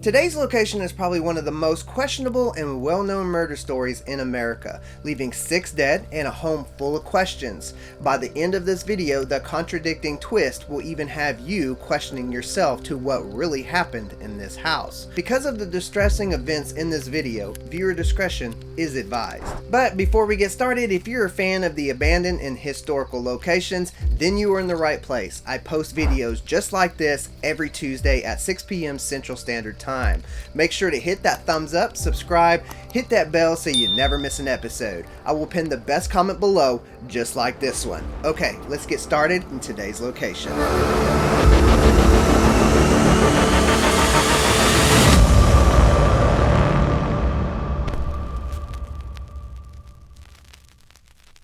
Today's location is probably one of the most questionable and well-known murder stories in America, leaving 6 dead and a home full of questions. By the end of this video, the contradicting twist will even have you questioning yourself to what really happened in this house. Because of the distressing events in this video, viewer discretion is advised. But before we get started, if you're a fan of the abandoned and historical locations, then you are in the right place. I post videos just like this every Tuesday at 6 p.m. Central Standard Time. Make sure to hit that thumbs up, subscribe, hit that bell so you never miss an episode. I will pin the best comment below, just like this one. Okay, let's get started in today's location.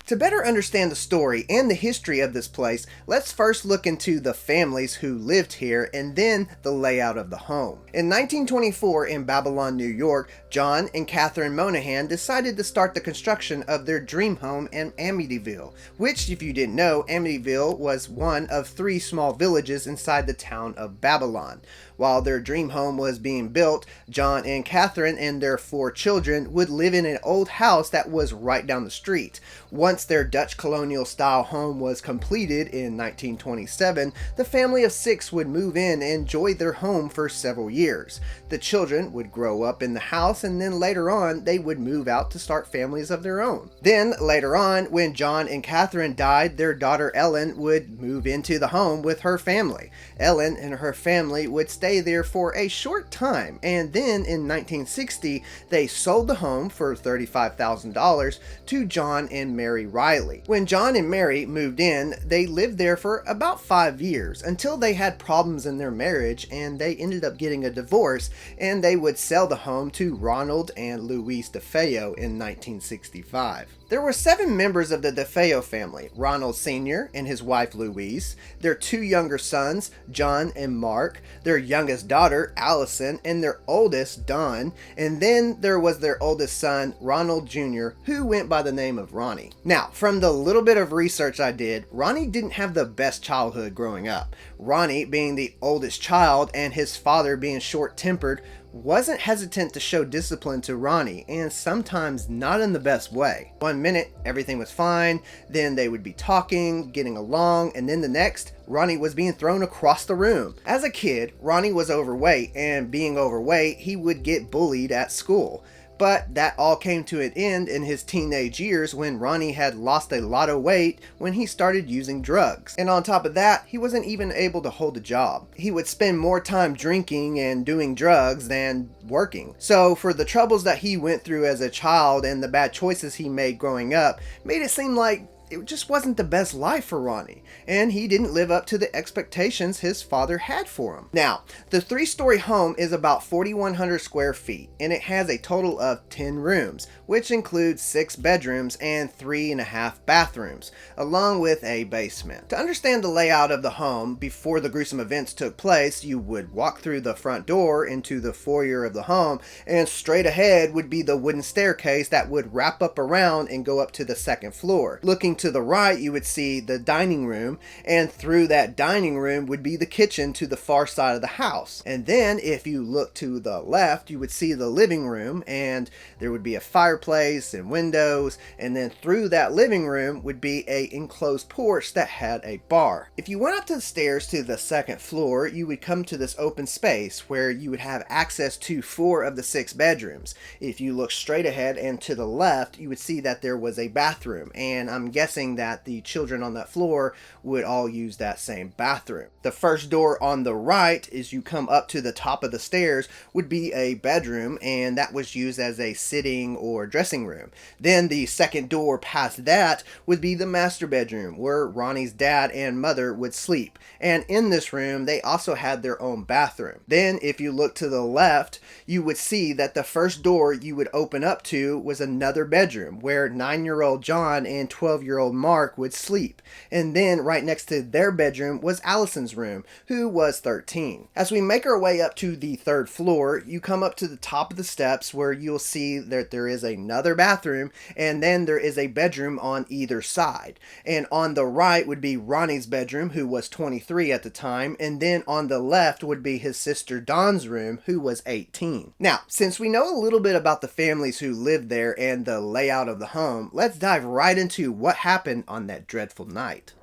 To better understand the story and the history of this place, let's first look into the families who lived here and then the layout of the home. In 1924 in Babylon, New York, John and Catherine Monahan decided to start the construction of their dream home in Amityville, which, if you didn't know, Amityville was one of 3 small villages inside the town of Babylon. While their dream home was being built, John and Catherine and their 4 children would live in an old house that was right down the street. Once their Dutch colonial style home was completed in 1927, the family of 6 would move in and enjoy their home for several years. The children would grow up in the house, and then later on they would move out to start families of their own. Then later on, when John and Catherine died, their daughter Ellen would move into the home with her family. Ellen and her family would stay there for a short time, and then in 1960 they sold the home for $35,000 to John and Mary Riley. When John and Mary moved in, they lived there for about 5 years until they had problems in their marriage and they ended up getting a divorce, and they would sell the home to Ronald and Louise DeFeo in 1965. There were 7 members of the DeFeo family: Ronald Sr. and his wife Louise, their 2 younger sons, John and Mark, their youngest daughter Allison, and their oldest, Don, and then there was their oldest son, Ronald Jr., who went by the name of Ronnie. Now, from the little bit of research I did, Ronnie didn't have the best childhood growing up. Ronnie, being the oldest child and his father being short-tempered, wasn't hesitant to show discipline to Ronnie, and sometimes not in the best way. One minute everything was fine, then they would be talking, getting along, and then the next, Ronnie was being thrown across the room. As a kid, Ronnie was overweight, and being overweight, he would get bullied at school. But that all came to an end in his teenage years when Ronnie had lost a lot of weight when he started using drugs. And on top of that, he wasn't even able to hold a job. He would spend more time drinking and doing drugs than working. So for the troubles that he went through as a child and the bad choices he made growing up, made it seem like it just wasn't the best life for Ronnie, and he didn't live up to the expectations his father had for him. Now, the 3-story home is about 4,100 square feet, and it has a total of 10 rooms, which includes 6 bedrooms and 3.5 bathrooms, along with a basement. To understand the layout of the home before the gruesome events took place, you would walk through the front door into the foyer of the home, and straight ahead would be the wooden staircase that would wrap up around and go up to the 2nd floor. Looking to the right, you would see the dining room, and through that dining room would be the kitchen to the far side of the house. And then if you look to the left, you would see the living room, and there would be a fireplace and windows, and then through that living room would be a enclosed porch that had a bar. If you went up to the stairs to the 2nd floor, you would come to this open space where you would have access to 4 of the 6 bedrooms. If you look straight ahead and to the left, you would see that there was a bathroom, and I'm guessing that the children on that floor would all use that same bathroom. The first door on the right, as you come up to the top of the stairs, would be a bedroom, and that was used as a sitting or dressing room. Then the second door past that would be the master bedroom, where Ronnie's dad and mother would sleep. And in this room, they also had their own bathroom. Then if you look to the left, you would see that the first door you would open up to was another bedroom, where 9-year-old John and 12-year-old 5-year-old Mark would sleep. And then right next to their bedroom was Allison's room, who was 13. As we make our way up to the 3rd floor, you come up to the top of the steps where you'll see that there is another bathroom, and then there is a bedroom on either side. And on the right would be Ronnie's bedroom, who was 23 at the time, and then on the left would be his sister Dawn's room, who was 18. Now, since we know a little bit about the families who lived there and the layout of the home, let's dive right into what happened on that dreadful night.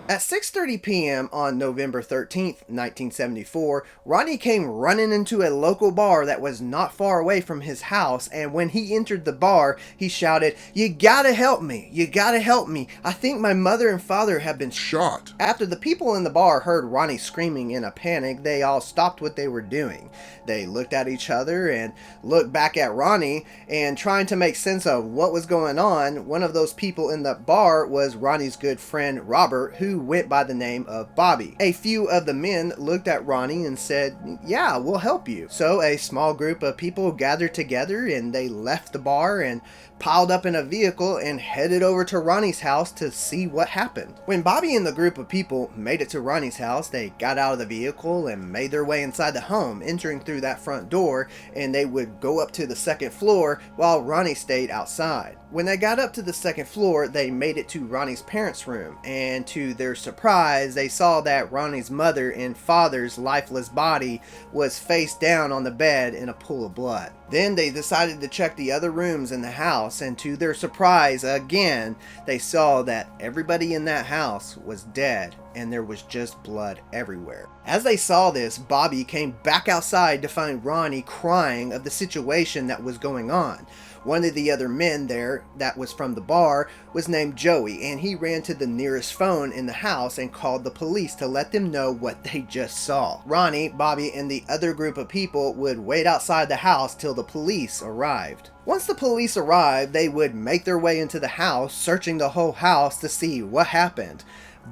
At 6:30 p.m. on November 13th, 1974, Ronnie came running into a local bar that was not far away from his house, and when he entered the bar, he shouted, "You gotta help me! You gotta help me! I think my mother and father have been shot." After the people in the bar heard Ronnie screaming in a panic, they all stopped what they were doing. They looked at each other and looked back at Ronnie, and trying to make sense of what was going on, one of those people in the bar was Ronnie's good friend Robert, who went by the name of Bobby. A few of the men looked at Ronnie and said, "Yeah, we'll help you." So a small group of people gathered together and they left the bar and piled up in a vehicle and headed over to Ronnie's house to see what happened. When Bobby and the group of people made it to Ronnie's house, they got out of the vehicle and made their way inside the home, entering through that front door, and they would go up to the 2nd floor while Ronnie stayed outside. When they got up to the 2nd floor, they made it to Ronnie's parents' room, and to their surprise, they saw that Ronnie's mother and father's lifeless body was face down on the bed in a pool of blood. Then they decided to check the other rooms in the house, and to their surprise, again, they saw that everybody in that house was dead, and there was just blood everywhere. As they saw this, Bobby came back outside to find Ronnie crying of the situation that was going on. One of the other men there that was from the bar was named Joey, and he ran to the nearest phone in the house and called the police to let them know what they just saw. Ronnie, Bobby, and the other group of people would wait outside the house till the police arrived. Once the police arrived, they would make their way into the house, searching the whole house to see what happened.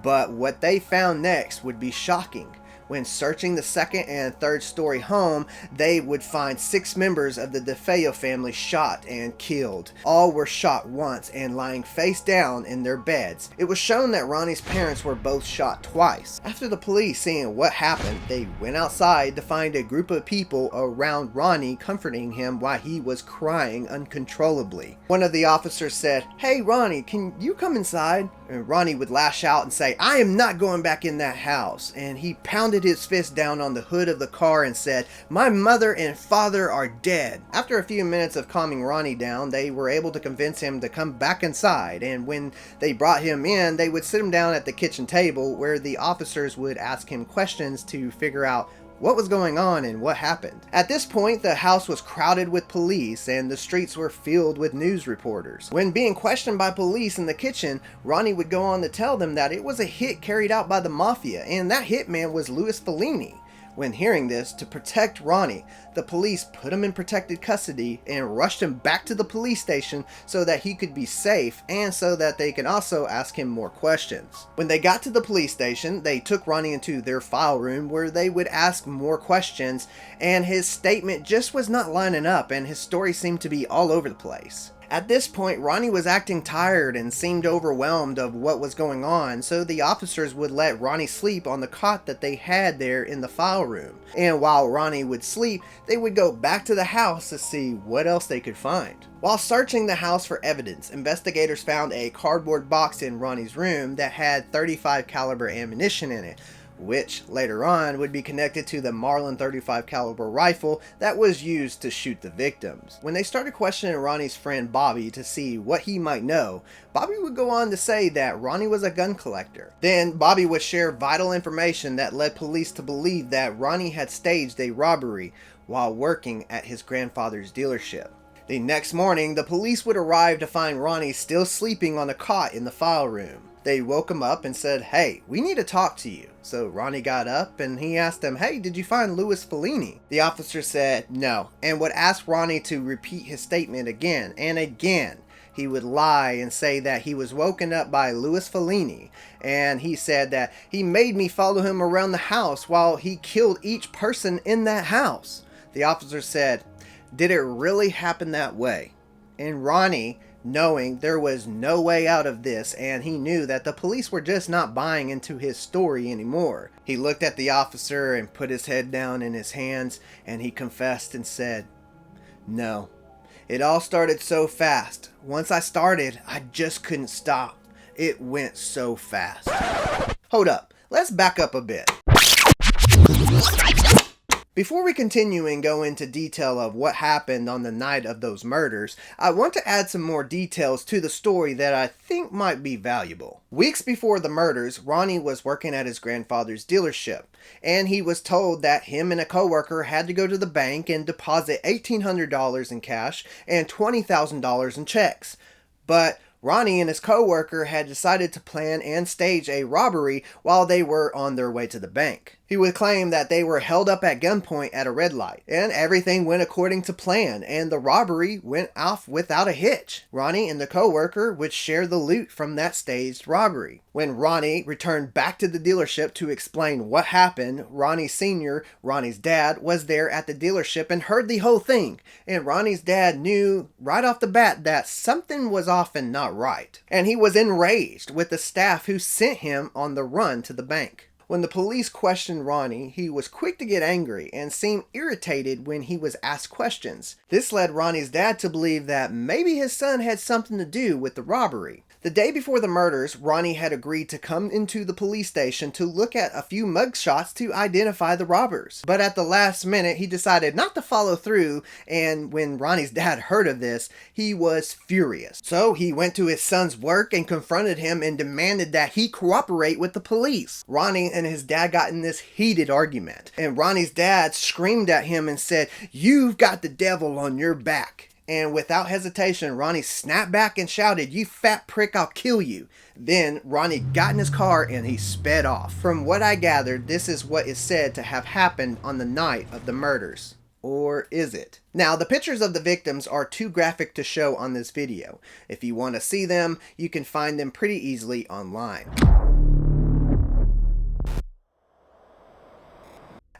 But what they found next would be shocking. When searching the 2nd and 3rd story home, they would find 6 members of the DeFeo family shot and killed. All were shot once and lying face down in their beds. It was shown that Ronnie's parents were both shot twice. After the police seeing what happened, they went outside to find a group of people around Ronnie comforting him while he was crying uncontrollably. One of the officers said, "Hey Ronnie, can you come inside?" And Ronnie would lash out and say, "I am not going back in that house." And he pounded his fist down on the hood of the car and said, "My mother and father are dead." After a few minutes of calming Ronnie down, they were able to convince him to come back inside, and when they brought him in, they would sit him down at the kitchen table where the officers would ask him questions to figure out what was going on and what happened. At this point, the house was crowded with police and the streets were filled with news reporters. When being questioned by police in the kitchen, Ronnie would go on to tell them that it was a hit carried out by the mafia, and that hitman was Louis Fellini. When hearing this, to protect Ronnie, the police put him in protected custody and rushed him back to the police station so that he could be safe and so that they could also ask him more questions. When they got to the police station, they took Ronnie into their file room where they would ask more questions, and his statement just was not lining up and his story seemed to be all over the place. At this point, Ronnie was acting tired and seemed overwhelmed of what was going on, so the officers would let Ronnie sleep on the cot that they had there in the file room. And while Ronnie would sleep, they would go back to the house to see what else they could find. While searching the house for evidence, investigators found a cardboard box in Ronnie's room that had .35 caliber ammunition in it, which later on would be connected to the Marlin .35 caliber rifle that was used to shoot the victims. When they started questioning Ronnie's friend Bobby to see what he might know, Bobby would go on to say that Ronnie was a gun collector. Then Bobby would share vital information that led police to believe that Ronnie had staged a robbery while working at his grandfather's dealership. The next morning, the police would arrive to find Ronnie still sleeping on a cot in the file room. They woke him up and said, "Hey, we need to talk to you." So Ronnie got up and he asked them, "Hey, did you find Louis Fellini?" The officer said no, and would ask Ronnie to repeat his statement again and again. He would lie and say that he was woken up by Louis Fellini, and he said that he made me follow him around the house while he killed each person in that house. The officer said, "Did it really happen that way?" And Ronnie, knowing there was no way out of this, and he knew that the police were just not buying into his story anymore, he looked at the officer and put his head down in his hands, and he confessed and said, "No, it all started so fast. Once I started, I just couldn't stop. It went so fast." Hold up, let's back up a bit. Before we continue and go into detail of what happened on the night of those murders, I want to add some more details to the story that I think might be valuable. Weeks before the murders, Ronnie was working at his grandfather's dealership, and he was told that him and a coworker had to go to the bank and deposit $1,800 in cash and $20,000 in checks. But Ronnie and his coworker had decided to plan and stage a robbery while they were on their way to the bank. He would claim that they were held up at gunpoint at a red light, and everything went according to plan, and the robbery went off without a hitch. Ronnie and the coworker would share the loot from that staged robbery. When Ronnie returned back to the dealership to explain what happened, Ronnie Sr., Ronnie's dad, was there at the dealership and heard the whole thing, and Ronnie's dad knew right off the bat that something was off and not right, and he was enraged with the staff who sent him on the run to the bank. When the police questioned Ronnie, he was quick to get angry and seemed irritated when he was asked questions. This led Ronnie's dad to believe that maybe his son had something to do with the robbery. The day before the murders, Ronnie had agreed to come into the police station to look at a few mugshots to identify the robbers. But at the last minute, he decided not to follow through, and when Ronnie's dad heard of this, he was furious. So he went to his son's work and confronted him and demanded that he cooperate with the police. Ronnie and his dad got in this heated argument, and Ronnie's dad screamed at him and said, "You've got the devil on your back." And without hesitation, Ronnie snapped back and shouted, "You fat prick, I'll kill you." Then Ronnie got in his car and he sped off. From what I gathered, this is what is said to have happened on the night of the murders. Or is it? Now, the pictures of the victims are too graphic to show on this video. If you want to see them, you can find them pretty easily online.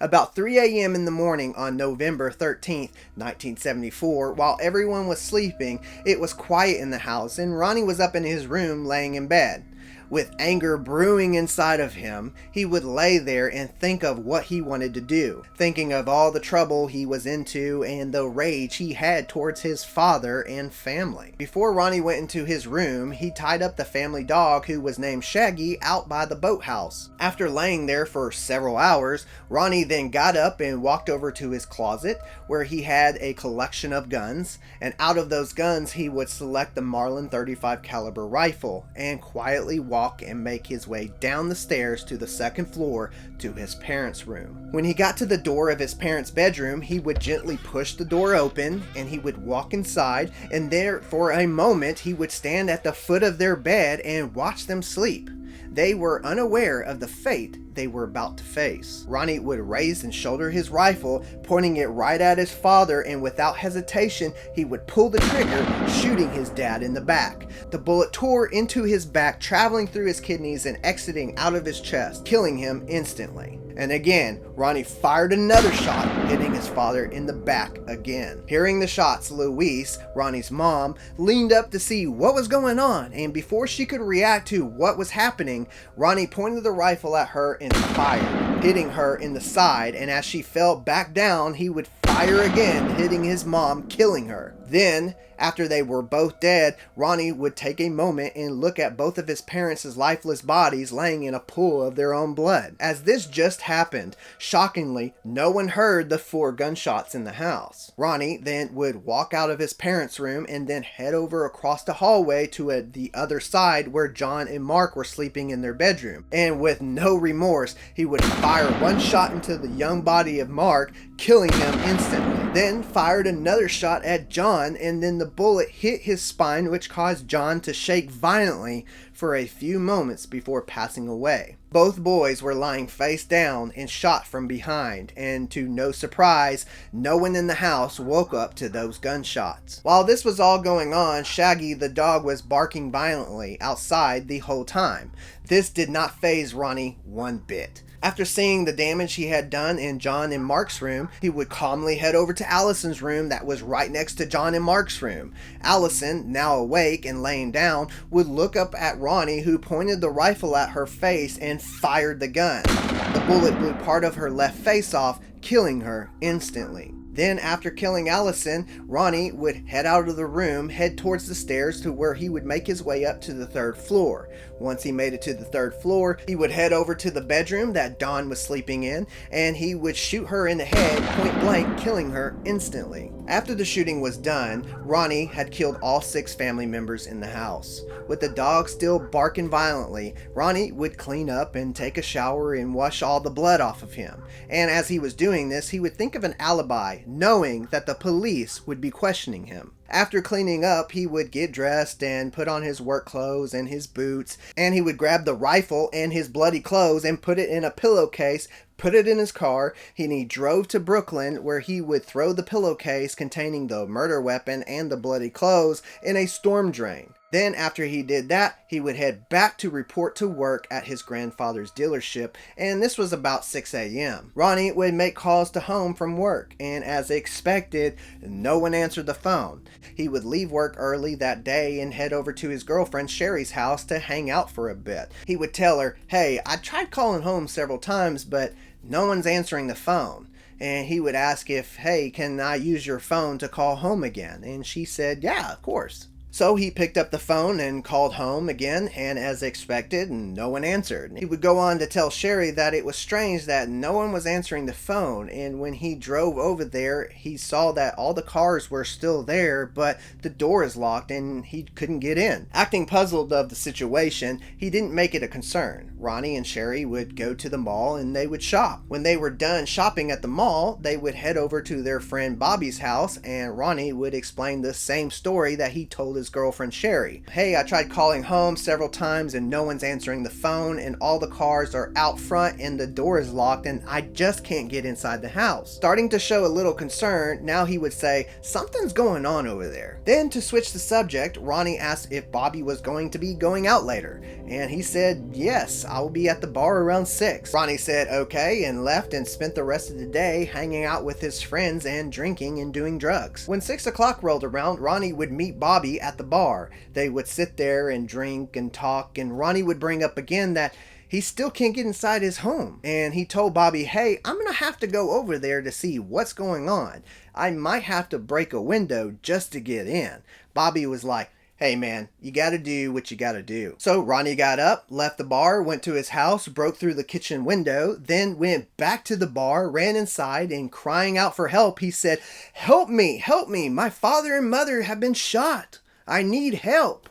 About 3 a.m. in the morning on November 13th, 1974, while everyone was sleeping, it was quiet in the house and Ronnie was up in his room laying in bed. With anger brewing inside of him, he would lay there and think of what he wanted to do, thinking of all the trouble he was into and the rage he had towards his father and family. Before Ronnie went into his room, he tied up the family dog, who was named Shaggy, out by the boathouse. After laying there for several hours, Ronnie then got up and walked over to his closet, where he had a collection of guns, and out of those guns he would select the Marlin .35 caliber rifle and quietly walk and make his way down the stairs to the second floor to his parents' room. When he got to the door of his parents' bedroom, he would gently push the door open and he would walk inside, and there for a moment he would stand at the foot of their bed and watch them sleep. They were unaware of the fate they were about to face. Ronnie would raise and shoulder his rifle, pointing it right at his father, and without hesitation, he would pull the trigger, shooting his dad in the back. The bullet tore into his back, traveling through his kidneys and exiting out of his chest, killing him instantly. And again, Ronnie fired another shot, hitting his father in the back again. Hearing the shots, Louise, Ronnie's mom, leaned up to see what was going on, and before she could react to what was happening, Ronnie pointed the rifle at her and fired, hitting her in the side, and as she fell back down, he would fire again, hitting his mom, killing her. Then, after they were both dead, Ronnie would take a moment and look at both of his parents' lifeless bodies laying in a pool of their own blood. As this just happened, shockingly, no one heard the 4 gunshots in the house. Ronnie then would walk out of his parents' room and then head over across the hallway to the other side where John and Mark were sleeping in their bedroom. And with no remorse, he would fire one shot into the young body of Mark, killing him instantly. Then fired another shot at John, and then the bullet hit his spine, which caused John to shake violently for a few moments before passing away. Both boys were lying face down and shot from behind, and to no surprise, no one in the house woke up to those gunshots. While this was all going on, Shaggy the dog was barking violently outside the whole time. This did not faze Ronnie one bit. After seeing the damage he had done in John and Mark's room, he would calmly head over to Allison's room that was right next to John and Mark's room. Allison, now awake and laying down, would look up at Ronnie, who pointed the rifle at her face and fired the gun. The bullet blew part of her left face off, killing her instantly. Then, after killing Allison, Ronnie would head out of the room, head towards the stairs to where he would make his way up to the 3rd floor. Once he made it to the 3rd floor, he would head over to the bedroom that Dawn was sleeping in, and he would shoot her in the head, point blank, killing her instantly. After the shooting was done, Ronnie had killed all 6 family members in the house. With the dog still barking violently, Ronnie would clean up and take a shower and wash all the blood off of him. And as he was doing this, he would think of an alibi, knowing that the police would be questioning him. After cleaning up, he would get dressed and put on his work clothes and his boots, and he would grab the rifle and his bloody clothes and put it in a pillowcase, put it in his car, and he drove to Brooklyn, where he would throw the pillowcase containing the murder weapon and the bloody clothes in a storm drain. Then after he did that, he would head back to report to work at his grandfather's dealership, and this was about 6 a.m. Ronnie would make calls to home from work, and as expected, no one answered the phone. He would leave work early that day and head over to his girlfriend Sherry's house to hang out for a bit. He would tell her, "Hey, I tried calling home several times, but no one's answering the phone." And he would ask if, "Hey, can I use your phone to call home again?" And she said, "Yeah, of course." So he picked up the phone and called home again, and as expected, no one answered. He would go on to tell Sherry that it was strange that no one was answering the phone, and when he drove over there, he saw that all the cars were still there, but the door is locked and he couldn't get in. Acting puzzled of the situation, he didn't make it a concern. Ronnie and Sherry would go to the mall and they would shop. When they were done shopping at the mall, they would head over to their friend Bobby's house, and Ronnie would explain the same story that he told his girlfriend Sherry. "Hey, I tried calling home several times and no one's answering the phone, and all the cars are out front and the door is locked and I just can't get inside the house." Starting to show a little concern, now he would say, "Something's going on over there." Then to switch the subject, Ronnie asked if Bobby was going to be going out later, and he said, "Yes, I will be at the bar around 6. Ronnie said okay and left and spent the rest of the day hanging out with his friends and drinking and doing drugs. When 6 o'clock rolled around, Ronnie would meet Bobby at the bar. They would sit there and drink and talk, and Ronnie would bring up again that he still can't get inside his home. And he told Bobby, "Hey, I'm gonna have to go over there to see what's going on. I might have to break a window just to get in." Bobby was like, "Hey man, you gotta do what you gotta do." So Ronnie got up, left the bar, went to his house, broke through the kitchen window, then went back to the bar, ran inside, and crying out for help, he said, help me, my father and mother have been shot. I need help."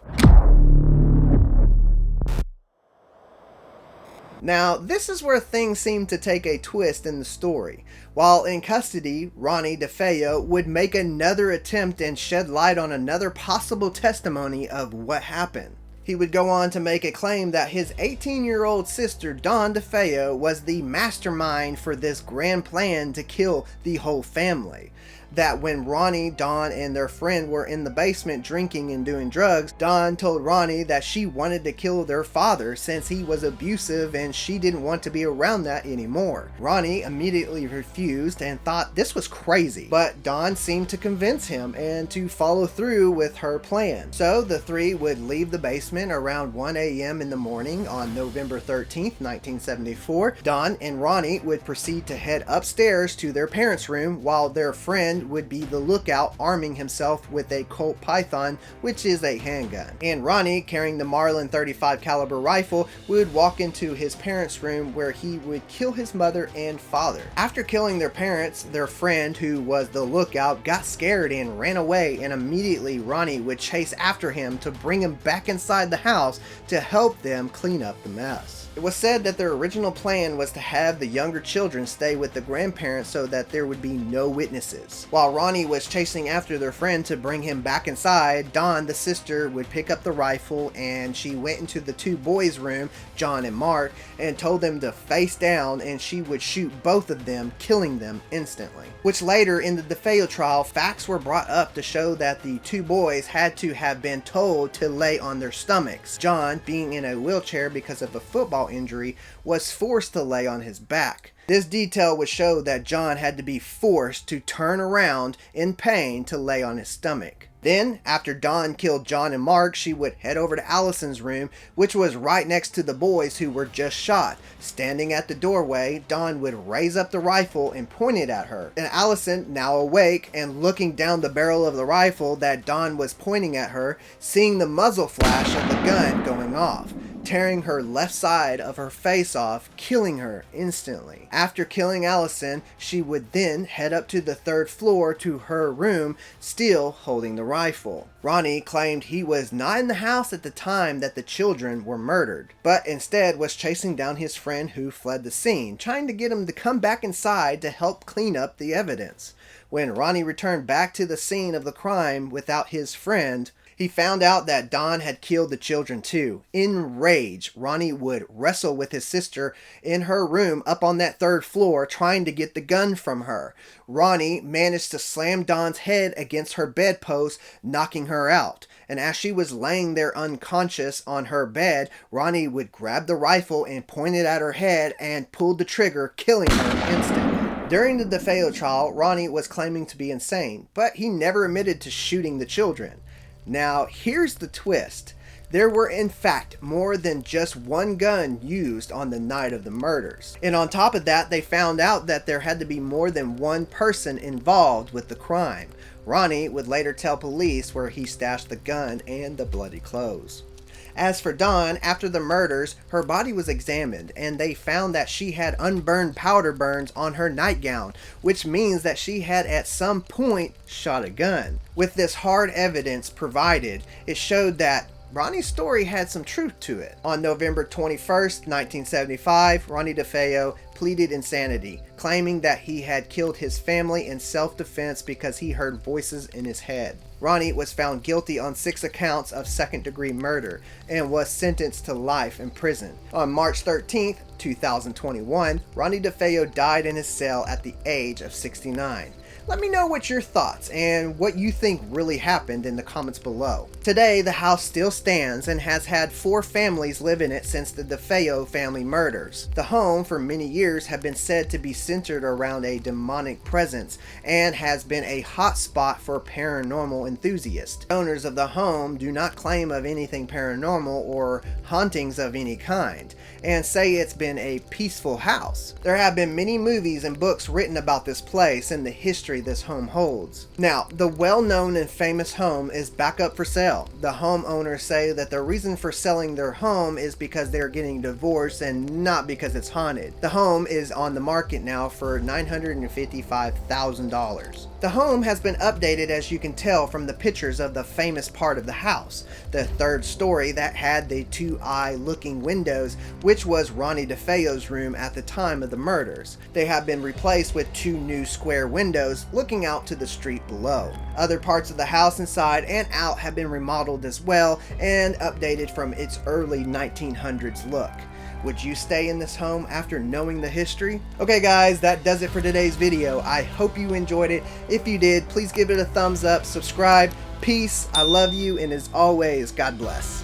Now, this is where things seem to take a twist in the story. While in custody, Ronnie DeFeo would make another attempt and shed light on another possible testimony of what happened. He would go on to make a claim that his 18-year-old sister, Dawn DeFeo, was the mastermind for this grand plan to kill the whole family. That when Ronnie, Dawn, and their friend were in the basement drinking and doing drugs, Dawn told Ronnie that she wanted to kill their father since he was abusive and she didn't want to be around that anymore. Ronnie immediately refused and thought this was crazy, but Dawn seemed to convince him and to follow through with her plan. So the three would leave the basement around 1 a.m. in the morning on November 13th, 1974. Dawn and Ronnie would proceed to head upstairs to their parents' room while their friend would be the lookout, arming himself with a Colt Python, which is a handgun. And Ronnie, carrying the Marlin 35 caliber rifle, would walk into his parents' room where he would kill his mother and father. After killing their parents, their friend, who was the lookout, got scared and ran away, and immediately Ronnie would chase after him to bring him back inside the house to help them clean up the mess. It was said that their original plan was to have the younger children stay with the grandparents so that there would be no witnesses. While Ronnie was chasing after their friend to bring him back inside, Dawn, the sister, would pick up the rifle and she went into the two boys' room, John and Mark, and told them to face down, and she would shoot both of them, killing them instantly. Which later in the DeFeo trial, facts were brought up to show that the two boys had to have been told to lay on their stomachs. John, being in a wheelchair because of a football jaw injury, was forced to lay on his back. This detail would show that John had to be forced to turn around in pain to lay on his stomach. Then, after Dawn killed John and Mark, she would head over to Allison's room, which was right next to the boys who were just shot. Standing at the doorway, Dawn would raise up the rifle and point it at her. And Allison, now awake and looking down the barrel of the rifle that Dawn was pointing at her, seeing the muzzle flash of the gun going off, tearing her left side of her face off, killing her instantly. After killing Allison, she would then head up to the 3rd floor to her room, still holding the rifle. Ronnie claimed he was not in the house at the time that the children were murdered, but instead was chasing down his friend who fled the scene, trying to get him to come back inside to help clean up the evidence. When Ronnie returned back to the scene of the crime without his friend, he found out that Dawn had killed the children too. In rage, Ronnie would wrestle with his sister in her room up on that 3rd floor, trying to get the gun from her. Ronnie managed to slam Dawn's head against her bedpost, knocking her out. And as she was laying there unconscious on her bed, Ronnie would grab the rifle and point it at her head and pulled the trigger, killing her instantly. During the DeFeo trial, Ronnie was claiming to be insane, but he never admitted to shooting the children. Now, here's the twist. There were in fact more than just one gun used on the night of the murders. And on top of that, they found out that there had to be more than one person involved with the crime. Ronnie would later tell police where he stashed the gun and the bloody clothes. As for Dawn, after the murders, her body was examined and they found that she had unburned powder burns on her nightgown, which means that she had at some point shot a gun. With this hard evidence provided, it showed that Ronnie's story had some truth to it. On November 21st, 1975, Ronnie DeFeo pleaded insanity, claiming that he had killed his family in self-defense because he heard voices in his head. Ronnie was found guilty on 6 accounts of second-degree murder and was sentenced to life in prison. On March 13th, 2021, Ronnie DeFeo died in his cell at the age of 69. Let me know what your thoughts and what you think really happened in the comments below. Today, the house still stands and has had 4 families live in it since the DeFeo family murders. The home for many years have been said to be centered around a demonic presence and has been a hot spot for paranormal enthusiasts. Owners of the home do not claim of anything paranormal or hauntings of any kind, and say it's been a peaceful house. There have been many movies and books written about this place and the history this home holds. Now, the well-known and famous home is back up for sale. The homeowners say that the reason for selling their home is because they're getting divorced and not because it's haunted. The home is on the market now for $955,000. The home has been updated, as you can tell from the pictures of the famous part of the house, the 3rd story that had the 2-eye looking windows, which was Ronnie DeFeo's room at the time of the murders. They have been replaced with 2 new square windows looking out to the street below. Other parts of the house inside and out have been remodeled as well and updated from its early 1900s look. Would you stay in this home after knowing the history? Okay guys, that does it for today's video. I hope you enjoyed it. If you did, please give it a thumbs up, subscribe. Peace, I love you, and as always, God bless.